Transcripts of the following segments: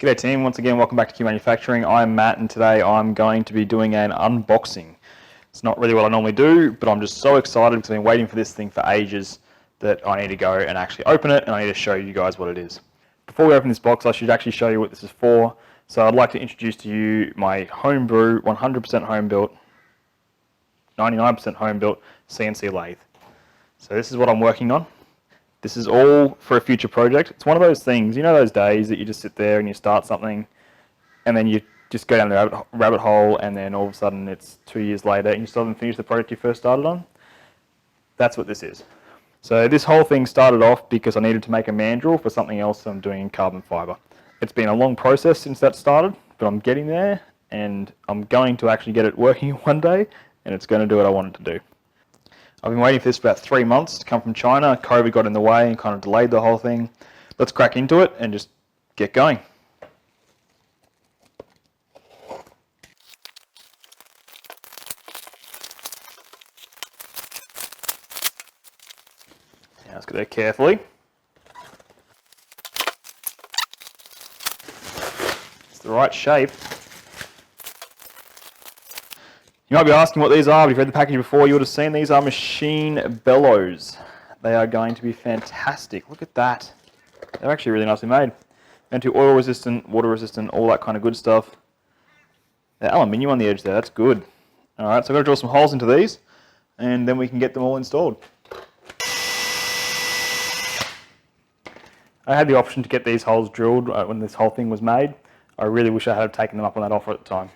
G'day team, once again welcome back to CEW.Manufacturing. I'm Matt and today I'm going to be doing an unboxing. It's not really what I normally do, but I'm just so excited because I've been waiting for this thing for ages that I need to go and actually open it, and I need to show you guys what it is. Before we open this box, I should actually show you what this is for. So I'd like to introduce to you my homebrew, 100% home built, 99% home built CNC lathe. So this is what I'm working on. This is all for a future project. It's one of those things, you know those days that you just sit there and you start something and then you just go down the rabbit hole and then all of a sudden it's 2 years later and you still haven't finished the project you first started on? That's what this is. So this whole thing started off because I needed to make a mandrel for something else I'm doing in carbon fiber. It's been a long process since that started, but I'm getting there and I'm going to actually get it working one day and it's going to do what I want it to do. I've been waiting for this for about 3 months to come from China. COVID got in the way and kind of delayed the whole thing. Let's crack into it and just get going. Now let's get there carefully. It's the right shape. You might be asking what these are, but if you've read the packaging before, you would have seen these are machine bellows. They are going to be fantastic. Look at that. They're actually really nicely made. And to oil resistant, water resistant, all that kind of good stuff. They're aluminium on the edge there, that's good. Alright, so I've got to drill some holes into these, and then we can get them all installed. I had the option to get these holes drilled when this whole thing was made. I really wish I had taken them up on that offer at the time.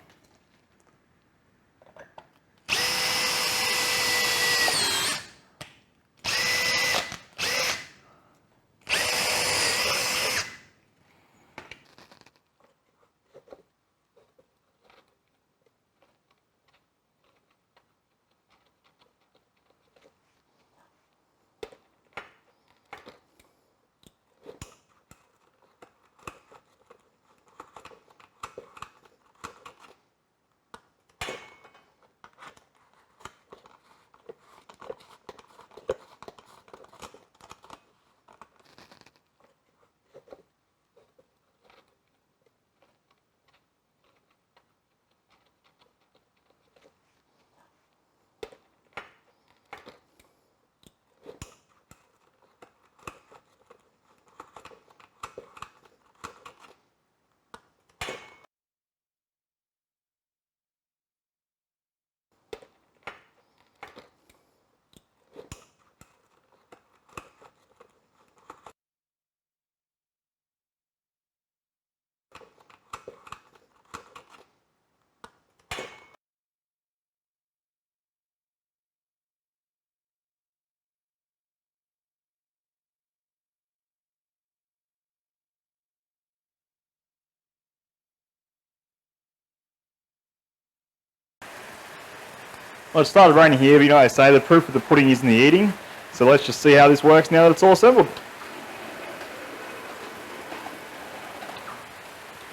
Well, it started raining here, but you know what I say, the proof of the pudding is in the eating. So let's just see how this works now that it's all assembled.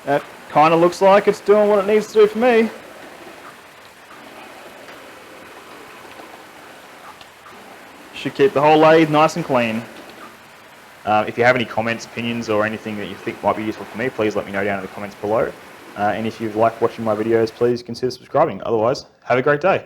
That kind of looks like it's doing what it needs to do for me. Should keep the whole lathe nice and clean. If you have any comments, opinions, or anything that you think might be useful for me, please let me know down in the comments below. And if you like watching my videos, please consider subscribing. Otherwise, have a great day.